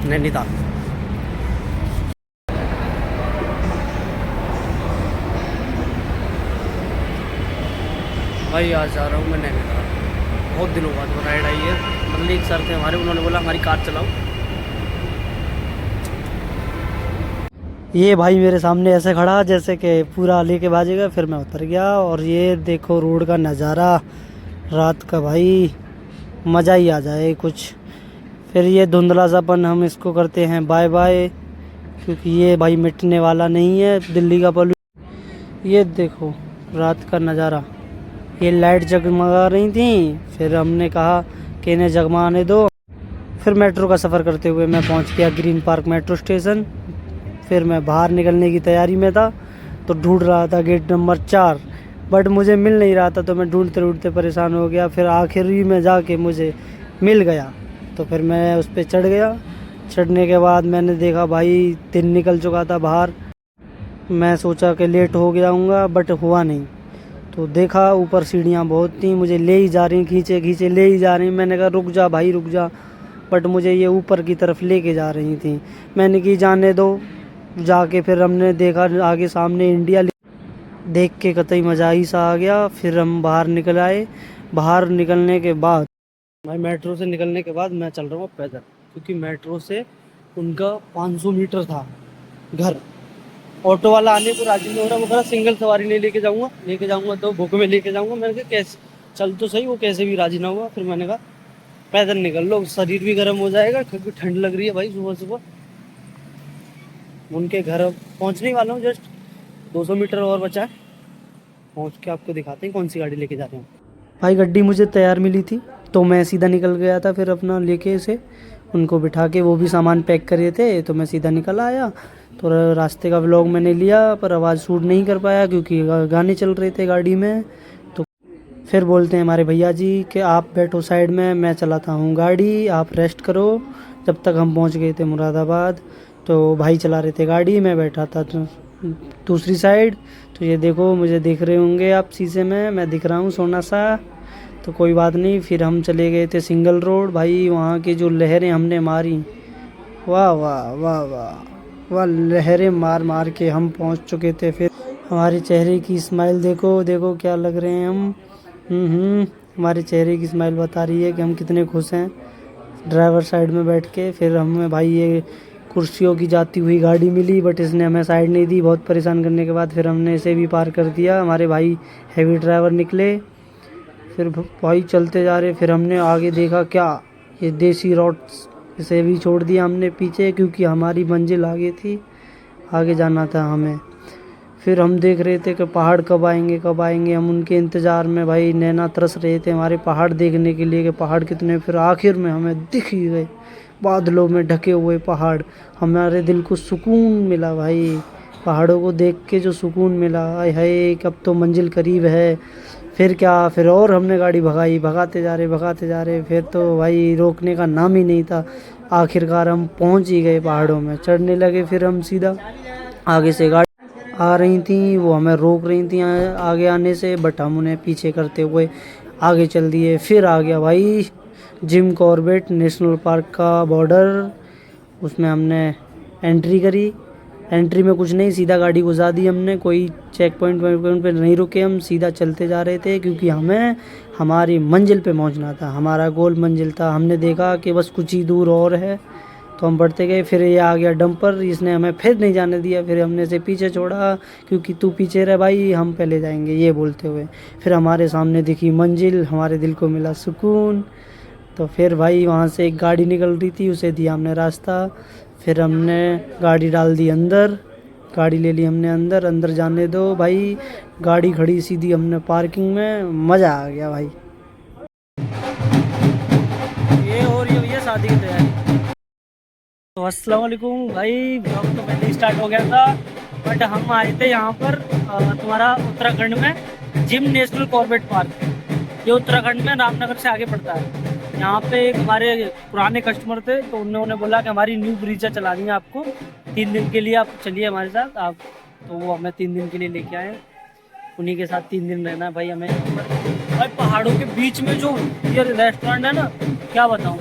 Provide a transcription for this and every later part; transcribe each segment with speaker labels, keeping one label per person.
Speaker 1: नैनीताल। भाई आज जा रहा हूँ मैं नैनीताल। बहुत दिनों बाद वो राइड आई है। मल्लिक सर थे हमारे, उन्होंने बोला हमारी कार चलाओ। ये भाई मेरे सामने ऐसे खड़ा जैसे कि पूरा लेके भागेगा, फिर मैं उतर गया। और ये देखो रोड का नज़ारा रात का, भाई मज़ा ही आ जाए कुछ। फिर ये धुंधला सापन हम इसको करते हैं बाय बाय, क्योंकि ये भाई मिटने वाला नहीं है। दिल्ली का पॉल्यूशन, ये देखो रात का नज़ारा। ये लाइट जगमगा रही थी, फिर हमने कहा कि इन्हें जगमाने दो। फिर मेट्रो का सफ़र करते हुए मैं पहुंच गया ग्रीन पार्क मेट्रो स्टेशन। फिर मैं बाहर निकलने की तैयारी में था, तो ढूंढ रहा था गेट नंबर 4, बट मुझे मिल नहीं रहा था। तो मैं ढूंढते ढूंढते परेशान हो गया। फिर आखिरी में जाके मुझे मिल गया, तो फिर मैं उस पर चढ़ गया। चढ़ने के बाद मैंने देखा भाई दिन निकल चुका था बाहर। मैं सोचा कि लेट हो जाऊँगा, बट हुआ नहीं। तो देखा ऊपर सीढ़ियाँ बहुत थी, मुझे ले ही जा रही, खींचे खींचे ले ही जा रही। मैंने कहा रुक जा भाई रुक जा, बट मुझे ये ऊपर की तरफ लेके जा रही थी। मैंने की जाने दो। जाके फिर हमने देखा आगे सामने इंडिया, देख के कतई मज़ा ही सा आ गया। फिर हम बाहर निकल आए। बाहर निकलने के बाद भाई मेट्रो से निकलने के बाद मैं चल रहा हूँ पैदल, क्योंकि मेट्रो से उनका 500 मीटर था घर। ऑटो वाला आने को राजी नहीं हो रहा। वो कह रहा सिंगल सवारी नहीं लेके जाऊंगा तो बुक में लेके जाऊंगा। मैंने कहा कैसे, चल तो सही। वो कैसे भी राजी ना हुआ। फिर मैंने कहा पैदल निकल लो, शरीर भी गर्म हो जाएगा, क्योंकि ठंड लग रही है भाई सुबह सुबह। उनके घर पहुंचने वाला हूँ, जस्ट 200 मीटर और बचा है। पहुंच के आपको दिखाते हैं कौन सी गाड़ी लेके जाते हैं। भाई गड्डी मुझे तैयार मिली थी, तो मैं सीधा निकल गया था। फिर अपना लेके से उनको बिठा के, वो भी सामान पैक करे थे, तो मैं सीधा निकल आया। तो रास्ते का व्लॉग मैंने लिया, पर आवाज़ शूट नहीं कर पाया क्योंकि गाने चल रहे थे गाड़ी में। तो फिर बोलते हैं हमारे भैया जी कि आप बैठो साइड में, मैं चलाता हूँ गाड़ी, आप रेस्ट करो। जब तक हम पहुँच गए थे मुरादाबाद, तो भाई चला रहे थे गाड़ी, मैं बैठा था तो दूसरी साइड। तो ये देखो, मुझे देख रहे होंगे आप शीशे में, मैं दिख रहा हूँ सोना सा। तो कोई बात नहीं। फिर हम चले गए थे सिंगल रोड। भाई वहाँ की जो लहरें हमने मारी, वाह वाह वाह वाह वाह, लहरें मार मार के हम पहुँच चुके थे। फिर हमारे चेहरे की स्माइल देखो, देखो क्या लग रहे हैं हम। हमारे चेहरे की स्माइल बता रही है कि हम कितने खुश हैं ड्राइवर साइड में बैठ के। फिर हमें भाई ये कुर्सियों की जाती हुई गाड़ी मिली, बट इसने हमें साइड नहीं दी। बहुत परेशान करने के बाद फिर हमने इसे भी पार कर दिया। हमारे भाई हैवी ड्राइवर निकले। फिर भाई चलते जा रहे। फिर हमने आगे देखा, क्या ये देसी रोड्स, इसे भी छोड़ दिया हमने पीछे, क्योंकि हमारी मंजिल आगे थी, आगे जाना था हमें। फिर हम देख रहे थे कि पहाड़ कब आएंगे कब आएंगे। हम उनके इंतज़ार में भाई नैना तरस रहे थे हमारे पहाड़ देखने के लिए कि पहाड़ कितने। फिर आखिर में हमें दिख ही गए बादलों में ढके हुए पहाड़। हमारे दिल को सुकून मिला भाई, पहाड़ों को देख के जो सुकून मिला, आय हाय कब तो मंजिल करीब है। फिर क्या, फिर और हमने गाड़ी भगाई, भगाते जा रहे। फिर तो भाई रोकने का नाम ही नहीं था। आखिरकार हम पहुंच ही गए पहाड़ों में, चढ़ने लगे। फिर हम सीधा, आगे से गाड़ी आ रही थी, वो हमें रोक रही थी आगे आने से, बट हम उन्हें पीछे करते हुए आगे चल दिए। फिर आ गया भाई जिम कॉर्बेट नेशनल पार्क का बॉर्डर। उसमें हमने एंट्री करी। एंट्री में कुछ नहीं, सीधा गाड़ी घुसा दी हमने। कोई चेक पॉइंट पे नहीं रुके, हम सीधा चलते जा रहे थे, क्योंकि हमें हमारी मंजिल पे पहुंचना था। हमारा गोल मंजिल था। हमने देखा कि बस कुछ ही दूर और है, तो हम बढ़ते गए। फिर ये आ गया डंपर, इसने हमें फिर नहीं जाने दिया। फिर हमने इसे पीछे छोड़ा, क्योंकि तू पीछे रह भाई, हम पहले जाएंगे, ये बोलते हुए। फिर हमारे सामने दिखी मंजिल, हमारे दिल को मिला सुकून। तो फिर भाई वहाँ से एक गाड़ी निकल रही थी, उसे दिया हमने रास्ता। फिर हमने गाड़ी डाल दी अंदर, गाड़ी ले ली हमने अंदर। अंदर जाने दो भाई, गाड़ी खड़ी सीधी हमने पार्किंग में। मज़ा आ गया भाई। ये हो रही है भैया शादी की तैयारी। तो अस्सलाम वालेकुम भाई, ब्लॉग तो पहले ही स्टार्ट हो गया था, बट हम आए थे यहाँ पर तुम्हारा उत्तराखंड में जिम नेशनल कॉर्बेट पार्क। ये उत्तराखंड में रामनगर से आगे पड़ता है। यहाँ पे एक हमारे पुराने कस्टमर थे, तो उन्होंने बोला कि हमारी न्यू ब्रिजा चलानी है आपको 3 दिन के लिए, आप चलिए हमारे साथ आप। तो वो हमें 3 दिन के लिए लेके आए। उन्हीं के साथ 3 दिन रहना है भाई हमें यहाँ पर। भाई पहाड़ों के बीच में जो ये रेस्टोरेंट है ना, क्या बताऊँ,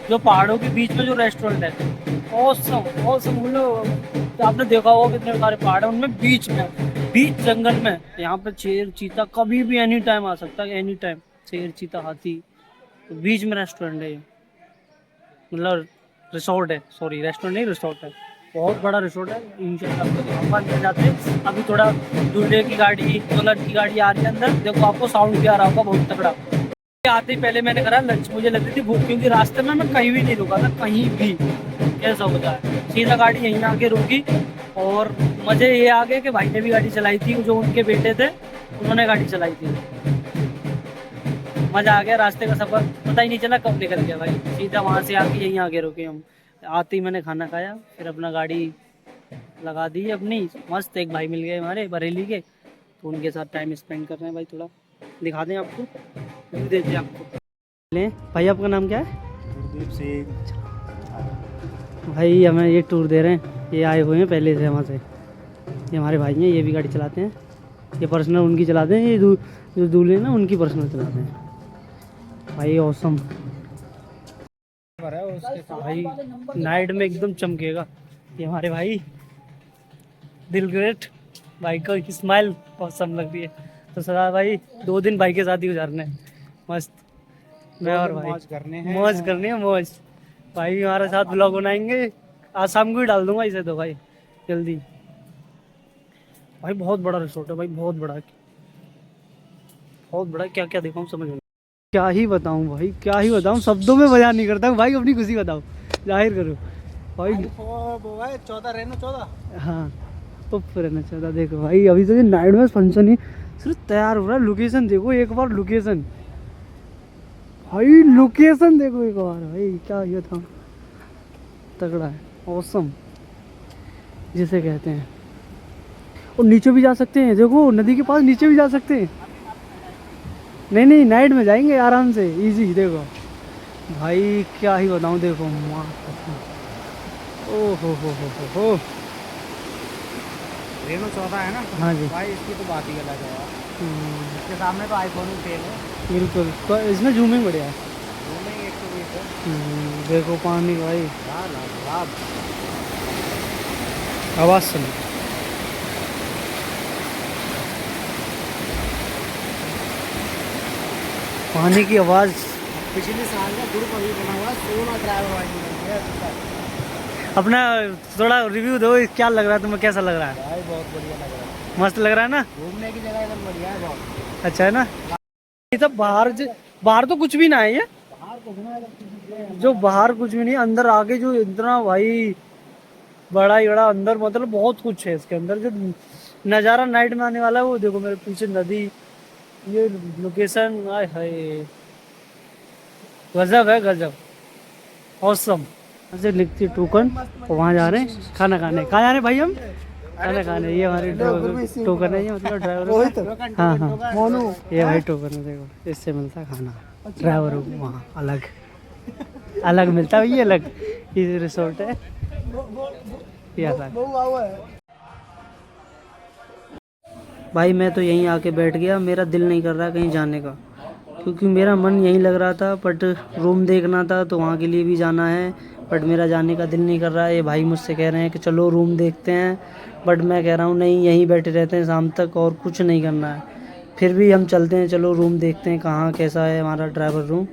Speaker 1: जो पहाड़ों के बीच में जो रेस्टोरेंट है, ऑसम ऑसम। तो आपने देखा होगा कितने सारे पहाड़ है, उनमें बीच जंगल में यहाँ पे शेर चीता कभी भी एनी टाइम आ सकता है, एनी टाइम। शेर चीता हाथी, तो बीच में रेस्टोरेंट है ये, मतलब रिसोर्ट है, सॉरी रेस्टोरेंट नहीं रिसोर्ट है। बहुत बड़ा रिसोर्ट है। इंशाल्लाह आपको दिखाऊंगा अंदर जाते हैं। अभी थोड़ा दूल्हे की गाड़ी दुल्हन की गाड़ी आ रही है अंदर, देखो आपको साउंड भी आ रहा होगा बहुत तगड़ा। आते ही पहले मैंने करा लंच, मुझे लग रही थी भूख, क्योंकि रास्ते में मैं कहीं भी नहीं रुका था, कहीं भी। कैसा होता है, सीधा गाड़ी यहीं आके रुकी। और मजे ये आ गए कि भाई ने भी गाड़ी चलाई थी, जो उनके बेटे थे उन्होंने गाड़ी चलाई थी। मजा आ गया, रास्ते का सफर पता ही नहीं चला कब निकल गया भाई। सीधा वहां से आके यहीं आके रुके हम। आते ही मैंने खाना खाया, फिर अपना गाड़ी लगा दी अपनी मस्त। एक भाई मिल गए हमारे बरेली के, तो उनके साथ टाइम स्पेंड कर रहे हैं भाई। थोड़ा दिखा दें आपको, व्यू देते हैं आपको। लें भाई, आपका नाम क्या है?
Speaker 2: गुरदीप सिंह।
Speaker 1: भाई हमें ये टूर दे रहे हैं, ये आए हुए हैं पहले से वहाँ से। ये हमारे भाई हैं, ये भी गाड़ी चलाते हैं। ये पर्सनल उनकी चलाते हैं, ये जो दूल्हे हैं ना उनकी पर्सनल चलाते हैं भाई। ऑसम भाई, नाइट में एकदम चमकेगा। ये हमारे भाई दिल ग्रेट, भाई को स्माइल ऑसम लग रही है। तो सदा भाई 2 दिन भाई के साथ ही गुजारने हैं मस्त। मैं और भाई मौज करनी है मौज। भाई भी हमारे साथ ब्लॉग बनाएंगे, आज शाम को ही डाल दूंगा इसे तो भाई जल्दी। भाई बहुत बड़ा रिसोर्ट है भाई, बहुत बड़ा, बहुत बड़ा। क्या क्या दिखाऊं समझ में, क्या ही बताऊं भाई, क्या ही बताऊं, शब्दों में बयान नहीं करता भाई। अपनी खुशी बताओ, जाहिर करो भाई।
Speaker 2: 14 रहना 14।
Speaker 1: हाँ ऊपर रहना चाहता। देखो भाई अभी तो ये नाइट में फंक्शन ही सिर्फ तैयार हो रहा है। लोकेशन देखो एक बार, लोकेशन भाई, लोकेशन देखो एक बार भाई, क्या ये था, तगड़ा है, ऑसम जिसे कहते हैं। और नीचे भी जा सकते हैं, देखो नदी के पास नीचे भी जा सकते हैं। नहीं नाइट में जाएंगे आराम से, इजी। देखो भाई क्या ही बताऊं, देखो माँ ओ हो।
Speaker 2: रेनो 14 है ना?
Speaker 1: हाँ जी
Speaker 2: भाई इसकी तो बात ही अलग है यार। इसके सामने तो आईफोन ही फेल है।
Speaker 1: बिल्कुल, तो इसमें जूमिंग बढ़िया है।
Speaker 2: घूमेंगे 120 है।
Speaker 1: देखो पानी भाई,
Speaker 2: यार लाजवाब।
Speaker 1: आवाज़ सुनो, पानी की आवाज़।
Speaker 2: पिछले साल का ग्रुप अभी बना हुआ, सोना ड्राइवर वाइज
Speaker 1: अपना थोड़ा रिव्यू दो, क्या लग रहा है तुम्हें, कैसा लग रहा है?
Speaker 2: भाई बहुत बढ़िया लग रहा है।
Speaker 1: मस्त लग रहा है ना?
Speaker 2: घूमने की जगह एकदम बढ़िया है बहुत।
Speaker 1: अच्छा है ना? ये सब बाहर तो कुछ भी ना है, ये
Speaker 2: बाहर कुछ ना,
Speaker 1: जो बाहर कुछ भी नहीं, अंदर आगे जो इतना भाई बड़ा ही बड़ा अंदर, मतलब बहुत कुछ है इसके अंदर। जो नज़ारा नाइट में आने वाला है वो देखो, मेरे पीछे नदी, ये लोकेशन, आय हाय गजब है, गजब ऑसम। ऐसे लिखती टोकन, और वहाँ जा रहे हैं खाना खाने। कहाँ जा रहे हैं भाई हम? खाना खाने। ये हमारे टोकन है, ये मतलब ड्राइवर। हाँ हाँ ये भाई टोकन है, देखो इससे मिलता है खाना ड्राइवर वहाँ अलग अलग मिलता है, ये अलग ये रिसोर्ट है ये अलग। भाई मैं तो यहीं आके बैठ गया, मेरा दिल नहीं कर रहा कहीं जाने का, क्योंकि मेरा मन यहीं लग रहा था। बट रूम देखना था तो वहाँ के लिए भी जाना है, बट मेरा जाने का दिल नहीं कर रहा है। ये भाई मुझसे कह रहे हैं कि चलो रूम देखते हैं, बट मैं कह रहा हूँ नहीं, यहीं बैठे रहते हैं शाम तक और कुछ नहीं करना है। फिर भी हम चलते हैं, चलो रूम देखते हैं कहाँ कैसा है हमारा ड्राइवर रूम।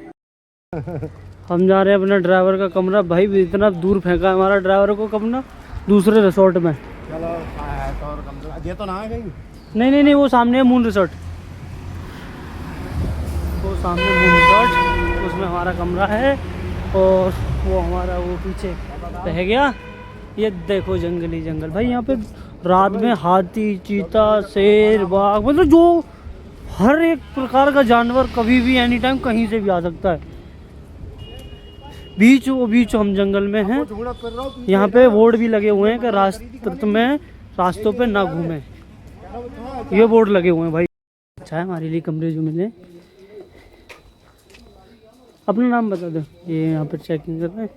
Speaker 1: हम जा रहे हैं अपना ड्राइवर का कमरा, भाई इतना दूर फेंका है हमारा ड्राइवर को कमरा, दूसरे रिसोर्ट में।
Speaker 2: चलो ये तो ना है कहीं।
Speaker 1: नहीं वो सामने है मून रिसोर्ट, वो सामने मून रिसोर्ट, उसमें हमारा कमरा है। और वो हमारा वो पीछे रह गया। ये देखो जंगली जंगल भाई, यहाँ पे रात में हाथी चीता शेर बाघ, मतलब जो हर एक प्रकार का जानवर कभी भी एनी टाइम कहीं से भी आ सकता है। बीच हम जंगल में हैं। यहाँ पे बोर्ड भी लगे हुए हैं कि रास्तों पे ना घूमें, ये बोर्ड लगे हुए हैं भाई। अच्छा है हमारे लिए कमरे जो मिले। अपना नाम बता दो। ये यहाँ पर चेकिंग कर रहे हैं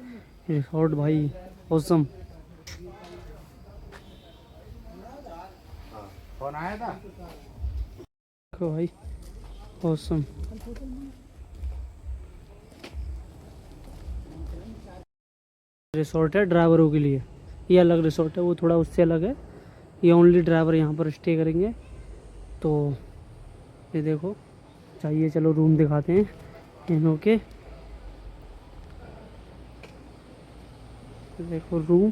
Speaker 1: रिसोर्ट भाई, ऑसम।
Speaker 2: फोन आया था
Speaker 1: देखो भाई ऑसम। रिसोर्ट है ड्राइवरों के लिए, ये अलग रिसोर्ट है, वो थोड़ा उससे अलग है। ये ओनली ड्राइवर यहाँ पर स्टे करेंगे। तो ये देखो, चाहिए चलो रूम दिखाते हैं इन्हों के। देखो रूम,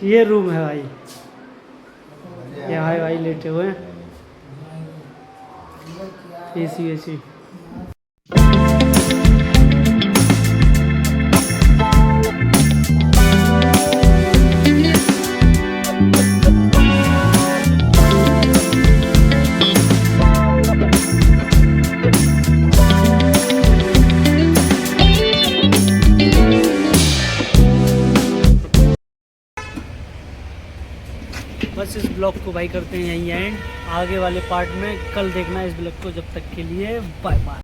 Speaker 1: ये रूम है भाई, ये भाई लेटे हुए हैं, एसी। बस इस ब्लॉग को भाई करते हैं यहीं एंड। आगे वाले पार्ट में कल देखना इस ब्लॉग को। जब तक के लिए बाय बाय।